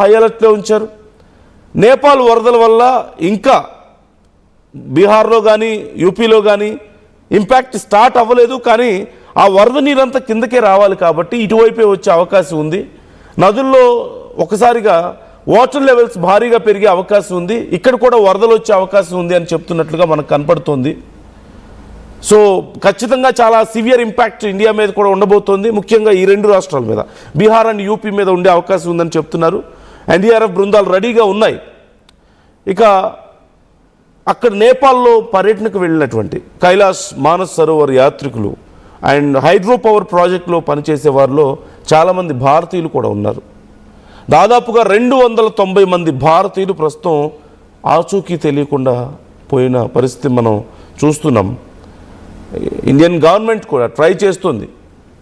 High అలర్ట్లో ఉంచారు. నేపాల్ వరదల వల్ల ఇంకా బీహార్లో కానీ యూపీలో కానీ ఇంపాక్ట్ స్టార్ట్ అవ్వలేదు, కానీ ఆ వరద నీరంతా కిందకే రావాలి కాబట్టి ఇటువైపే వచ్చే అవకాశం ఉంది. నదుల్లో ఒకసారిగా వాటర్ లెవెల్స్ భారీగా పెరిగే అవకాశం ఉంది. ఇక్కడ కూడా వరదలు వచ్చే అవకాశం ఉంది అని చెప్తున్నట్లుగా మనకు కనపడుతోంది. సో ఖచ్చితంగా చాలా సివియర్ ఇంపాక్ట్ ఇండియా మీద కూడా ఉండబోతోంది. ముఖ్యంగా ఈ రెండు రాష్ట్రాల మీద, బీహార్ అండ్ యూపీ మీద ఉండే అవకాశం ఉందని చెప్తున్నారు. ఎన్డీఆర్ఎఫ్ బృందాలు రెడీగా ఉన్నాయి. ఇక అక్కడ నేపాల్లో పర్యటనకు వెళ్ళినటువంటి కైలాష్ మానస్ సరోవర్ యాత్రికులు అండ్ హైడ్రో పవర్ ప్రాజెక్టులో పనిచేసే వారిలో చాలామంది భారతీయులు కూడా ఉన్నారు. దాదాపుగా 290 మంది భారతీయులు ప్రస్తుతం ఆచూకీ తెలియకుండా పోయిన పరిస్థితి మనం చూస్తున్నాం. ఇండియన్ గవర్నమెంట్ కూడా ట్రై చేస్తుంది,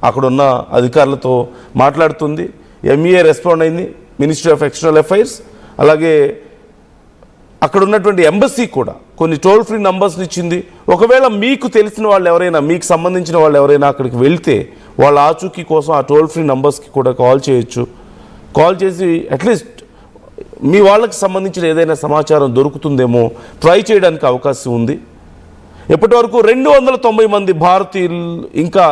అక్కడున్న అధికారులతో మాట్లాడుతుంది. ఎంఈఏ రెస్పాండ్ అయింది, మినిస్ట్రీ ఆఫ్ ఎక్స్టర్నల్ అఫైర్స్, అలాగే అక్కడ ఉన్నటువంటి ఎంబసీ కూడా కొన్ని టోల్ ఫ్రీ నంబర్స్ని ఇచ్చింది. ఒకవేళ మీకు తెలిసిన వాళ్ళు ఎవరైనా, మీకు సంబంధించిన వాళ్ళు ఎవరైనా అక్కడికి వెళ్తే వాళ్ళ ఆచూకీ కోసం ఆ టోల్ ఫ్రీ నంబర్స్కి కూడా కాల్ చేయొచ్చు. కాల్ చేసి అట్లీస్ట్ మీ వాళ్ళకి సంబంధించిన ఏదైనా సమాచారం దొరుకుతుందేమో ట్రై చేయడానికి అవకాశం ఉంది. ఇప్పటి వరకు 290 మంది భారతీయులు ఇంకా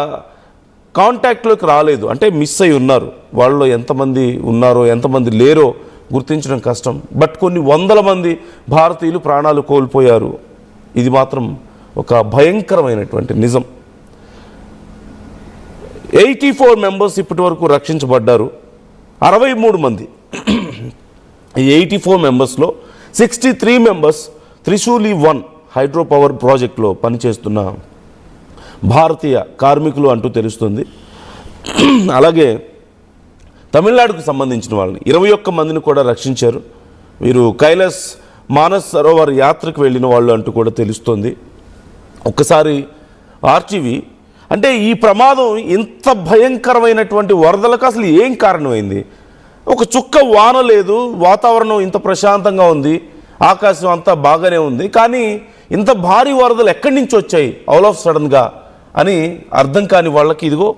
కాంటాక్ట్లోకి రాలేదు, అంటే మిస్ అయి ఉన్నారు. వాళ్ళలో ఎంతమంది ఉన్నారో ఎంతమంది లేరో గుర్తించడం కష్టం. బట్ కొన్ని వందల మంది భారతీయులు ప్రాణాలు కోల్పోయారు. ఇది మాత్రం ఒక భయంకరమైనటువంటి నిజం. 84 మెంబర్స్ ఇప్పటి వరకు రక్షించబడ్డారు. 63 మంది ఈ 84 మెంబర్స్లో 63 మెంబర్స్ త్రిశూలి 1 హైడ్రో పవర్ ప్రాజెక్టులో పనిచేస్తున్న భారతీయ కార్మికులు అంటూ తెలుస్తుంది. అలాగే తమిళనాడుకు సంబంధించిన వాళ్ళని 21 మందిని కూడా రక్షించారు. వీరు కైలాస్ మానస్ సరోవర్ యాత్రకు వెళ్ళిన వాళ్ళు అంటూ కూడా తెలుస్తుంది. ఒక్కసారి ఆర్టీవీ అంటే ఈ ప్రమాదం ఇంత భయంకరమైనటువంటి వరదలకు అసలు ఏం కారణమైంది? ఒక చుక్క వాన లేదు, వాతావరణం ఇంత ప్రశాంతంగా ఉంది, ఆకాశం అంతా బాగానే ఉంది, కానీ ఇంత భారీ వరదలు ఎక్కడి నుంచి వచ్చాయి ఆల్ ఆఫ్ సడన్గా అని అర్థం కాని వాళ్ళకి ఇదిగో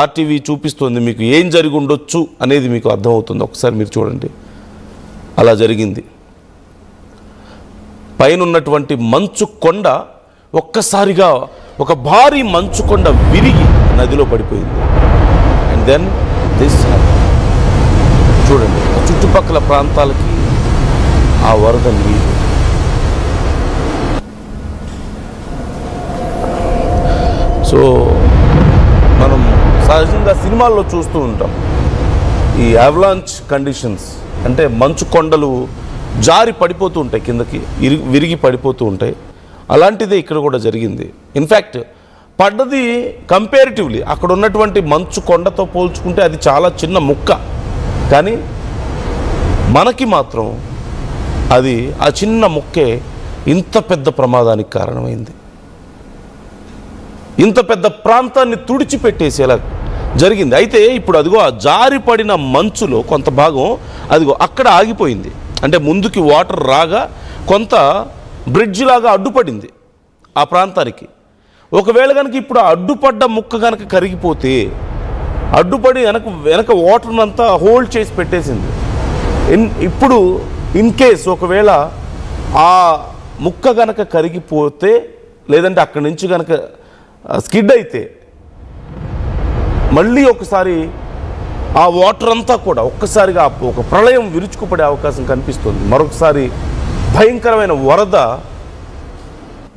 ఆర్టీవీ చూపిస్తుంది. మీకు ఏం జరిగి ఉండొచ్చు అనేది మీకు అర్థమవుతుంది. ఒకసారి మీరు చూడండి, అలా జరిగింది. పైన ఉన్నటువంటి మంచు కొండ ఒక్కసారిగా ఒక భారీ మంచు కొండ విరిగి నదిలో పడిపోయింది. అండ్ దెన్ దిస్ చూడండి, చుట్టుపక్కల ప్రాంతాలకి ఆ వరద నీరు. సో మనం సహజంగా సినిమాల్లో చూస్తూ ఉంటాం ఈ అవలాంచ్ కండిషన్స్, అంటే మంచు కొండలు జారి పడిపోతూ ఉంటాయి, కిందకి విరిగి పడిపోతూ ఉంటాయి. అలాంటిదే ఇక్కడ కూడా జరిగింది. ఇన్ఫ్యాక్ట్ పడ్డది కంపారిటివ్లీ అక్కడ ఉన్నటువంటి మంచు కొండతో పోల్చుకుంటే అది చాలా చిన్న ముక్క, కానీ మనకి మాత్రం అది ఆ చిన్న ముక్కే ఇంత పెద్ద ప్రమాదానికి కారణమైంది. ఇంత పెద్ద ప్రాంతాన్ని తుడిచిపెట్టేసేలా జరిగింది. అయితే ఇప్పుడు అదిగో ఆ జారిపడిన మంచులో కొంత భాగం అదిగో అక్కడ ఆగిపోయింది. అంటే ముందుకి వాటర్ రాగా కొంత బ్రిడ్జ్ లాగా అడ్డుపడింది ఆ ప్రాంతానికి. ఒకవేళ కనుక ఇప్పుడు అడ్డుపడ్డ ముక్క కనుక కరిగిపోతే, అడ్డుపడి వెనక వాటర్ని అంతా హోల్డ్ చేసి పెట్టేసింది. ఇప్పుడు ఇన్ కేస్ ఒకవేళ ఆ ముక్క కనుక కరిగిపోతే, లేదంటే అక్కడి నుంచి కనుక స్కిడ్ అయితే మళ్ళీ ఒకసారి ఆ వాటర్ అంతా కూడా ఒక్కసారిగా ఒక ప్రళయం విరుచుకుపడే అవకాశం కనిపిస్తుంది. మరొకసారి భయంకరమైన వరద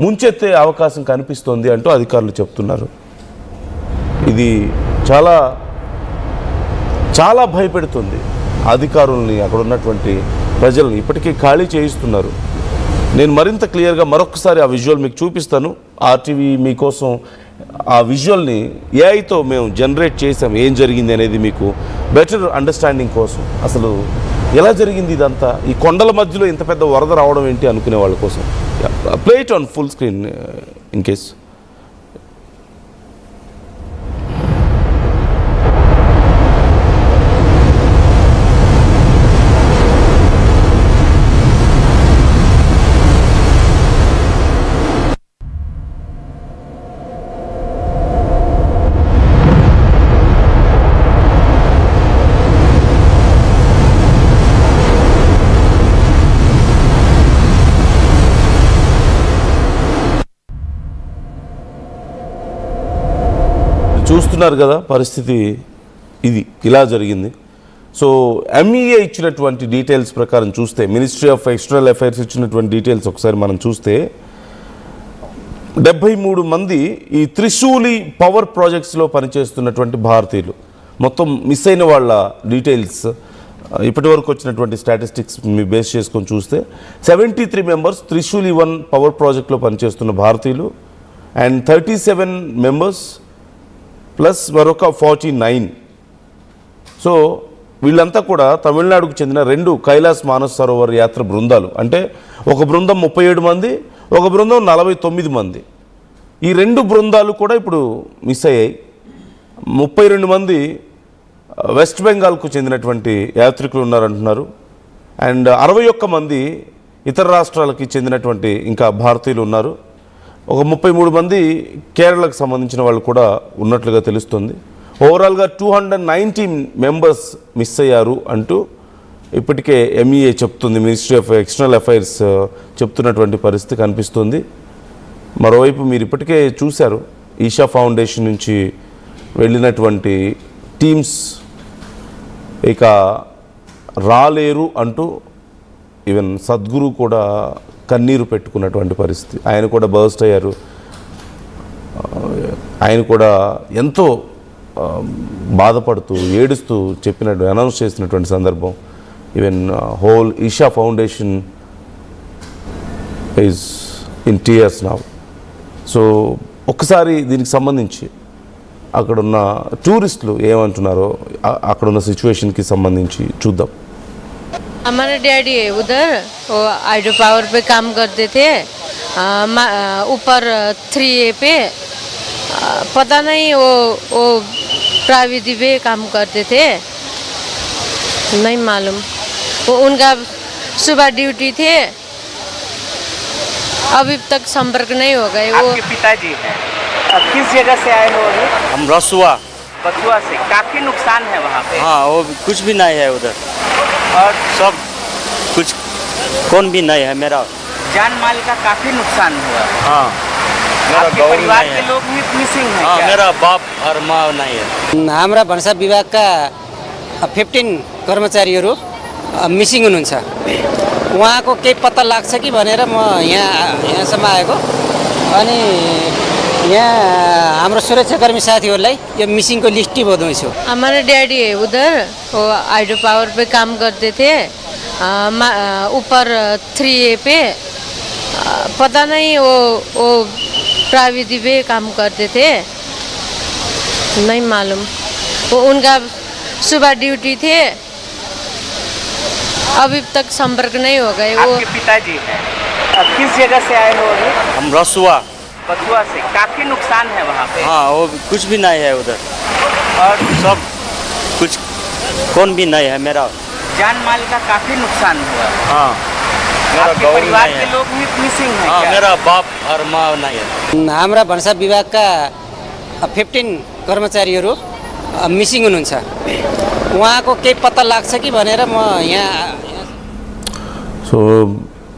ముంచెత్తే అవకాశం కనిపిస్తోంది అంటూ అధికారులు చెప్తున్నారు. ఇది చాలా చాలా భయపెడుతుంది అధికారుల్ని, అక్కడ ఉన్నటువంటి ప్రజల్ని. ఇప్పటికీ ఖాళీ చేయిస్తున్నారు. నేను మరింత క్లియర్గా మరొకసారి ఆ విజువల్ మీకు చూపిస్తాను. ఆర్టీవీ మీకోసం ఆ విజువల్ని ఏఐతో మేము జనరేట్ చేసాం, ఏం జరిగింది అనేది మీకు బెటర్ అండర్స్టాండింగ్ కోసం. అసలు ఎలా జరిగింది ఇదంతా, ఈ కొండల మధ్యలో ఇంత పెద్ద వరద రావడం ఏంటి అనుకునే వాళ్ళ కోసం. Play it on full screen in case. చూస్తున్నారు కదా పరిస్థితి, ఇది ఇలా జరిగింది. సో ఎంఈఏ ఇచ్చినటువంటి డీటెయిల్స్ ప్రకారం చూస్తే, మినిస్ట్రీ ఆఫ్ ఎక్స్టర్నల్ అఫైర్స్ ఇచ్చినటువంటి డీటెయిల్స్ ఒకసారి మనం చూస్తే 73 మంది ఈ త్రిశూలి పవర్ ప్రాజెక్ట్స్లో పనిచేస్తున్నటువంటి భారతీయులు. మొత్తం మిస్ అయిన వాళ్ళ డీటెయిల్స్ ఇప్పటి వరకు వచ్చినటువంటి స్టాటిస్టిక్స్ బేస్ చేసుకొని చూస్తే 73 మెంబర్స్ త్రిశూలి 1 పవర్ ప్రాజెక్ట్లో పనిచేస్తున్న భారతీయులు, అండ్ 37 మెంబర్స్ ప్లస్ మరొక 49. సో వీళ్ళంతా కూడా తమిళనాడుకు చెందిన 2 కైలాస్ మానస్ సరోవర్ యాత్ర బృందాలు. అంటే ఒక బృందం 37 మంది, ఒక బృందం 49 మంది. ఈ 2 బృందాలు కూడా ఇప్పుడు మిస్ అయ్యాయి. 32 మంది వెస్ట్ బెంగాల్కు చెందినటువంటి యాత్రికులు ఉన్నారంటున్నారు, అండ్ 61 మంది ఇతర రాష్ట్రాలకి చెందినటువంటి ఇంకా భారతీయులు ఉన్నారు. ఒక 33 మంది కేరళకు సంబంధించిన వాళ్ళు కూడా ఉన్నట్లుగా తెలుస్తుంది. ఓవరాల్గా 290 మెంబర్స్ మిస్ అయ్యారు అంటూ ఇప్పటికే ఎంఈఏ చెప్తుంది, మినిస్ట్రీ ఆఫ్ ఎక్స్టర్నల్ అఫైర్స్ చెప్తున్నటువంటి పరిస్థితి కనిపిస్తుంది. మరోవైపు మీరు ఇప్పటికే చూశారు, ఈషా ఫౌండేషన్ నుంచి వెళ్ళినటువంటి టీమ్స్ ఇక రాలేరు అంటూ ఈవెన్ సద్గురు కూడా కన్నీరు పెట్టుకున్నటువంటి పరిస్థితి. ఆయన కూడా బర్స్ట్ అయ్యారు. ఆయన కూడా ఎంతో బాధపడుతూ ఏడుస్తూ చెప్పినట్టు అనౌన్స్ చేసినటువంటి సందర్భం. Even whole Isha foundation is in tears now. So ఒక్కసారి దీనికి సంబంధించి అక్కడున్న టూరిస్టులు ఏమంటున్నారో అక్కడున్న సిచ్యువేషన్కి సంబంధించి చూద్దాం. हमारे डैडी है उधर, वो हाइड्रो पावर पे काम करते थे, ऊपर 3A पे, पता नहीं वो प्राविधि पे काम करते थे, नहीं मालूम. वो उनका सुबह ड्यूटी थे, अभी तक संपर्क नहीं हो गए. वो आपके पिताजी हैं, अब किस जगह से आए हो अभी? हम रसुआ। बथुआ से. काफी नुकसान है वहाँ पे. हाँ, वो कुछ भी नहीं है उधर, और सब कुछ कौन भी नहीं है मेरा। जान माल का काफी नुकसान हुआ. हाँ, मेरा आपके गौर परिवार नहीं के है। लोग भी मिसिंग हैं हाँ, क्या? मेरा बाप और माँ नहीं है। हाम्रा भन्सा विभागका 15 कर्मचारीहरू मिसिङ हुनुहुन्छ. उहाँको केही पत्ता लाग्छ कि भनेर म यहाँसम्म आएको. अनि यहाँ हाम्रो सुरक्षाकर्मी साथीहरूलाई यो मिसिङको लिस्ट टिपाउँदैछु. हमारे डैडी है उधर, वो हाइड्रो पावर पे काम करते थे, ऊपर 3A पे, पता नहीं वो प्राविधि पे काम करते थे, नहीं मालूम. वो उनका सुबह ड्यूटी थे, अभी तक संपर्क नहीं हो गए. वो आपके पिताजी हैं, अब किस जगह से आए हो अभी? हम रसुआ। बथुआ से. काफी नुकसान है वहाँ पे. हाँ, वो कुछ भी नहीं है उधर, और सब कुछ कौन भी नहीं है मेरा। जान माल का काफी नुकसान हुआ. हाँ, मेरा आपके गौर परिवार नहीं के है। लोग भी मिसिंग हैं हाँ, क्या? मेरा बाप और माँ नहीं है। हाम्रा भन्सा विभागका 15 कर्मचारीहरू मिसिङ हुनुहुन्छ. उहाँको केही पत्ता लाग्छ कि भनेर म यहाँ. సో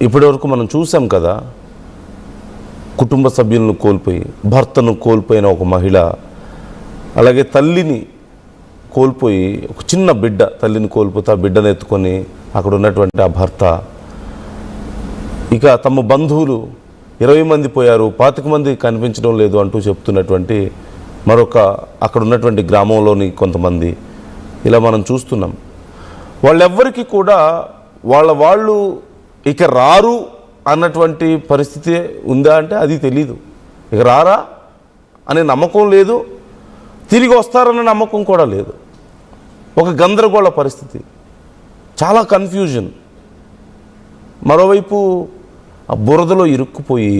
ఇప్పటి వరకు మనం చూసాం కదా, కుటుంబ సభ్యులను కోల్పోయి, భర్తను కోల్పోయిన ఒక మహిళ, అలాగే తల్లిని కోల్పోయి ఒక చిన్న బిడ్డ, తల్లిని కోల్పోతే ఆ బిడ్డను ఎత్తుకొని అక్కడ ఉన్నటువంటి ఆ భర్త, ఇక తమ బంధువులు 20 మంది పోయారు, 25 మంది కనిపించడం లేదు అంటూ చెప్తున్నటువంటి మరొక అక్కడ ఉన్నటువంటి గ్రామంలోని కొంతమంది, ఇలా మనం చూస్తున్నాం. వాళ్ళెవ్వరికీ కూడా వాళ్ళు ఇక రారు అన్నటువంటి పరిస్థితి ఉందా అంటే అది తెలీదు. ఇక రారా అనే నమ్మకం లేదు, తిరిగి వస్తారన్న నమ్మకం కూడా లేదు. ఒక గందరగోళ పరిస్థితి, చాలా కన్ఫ్యూజన్. మరోవైపు ఆ బురదలో ఇరుక్కుపోయి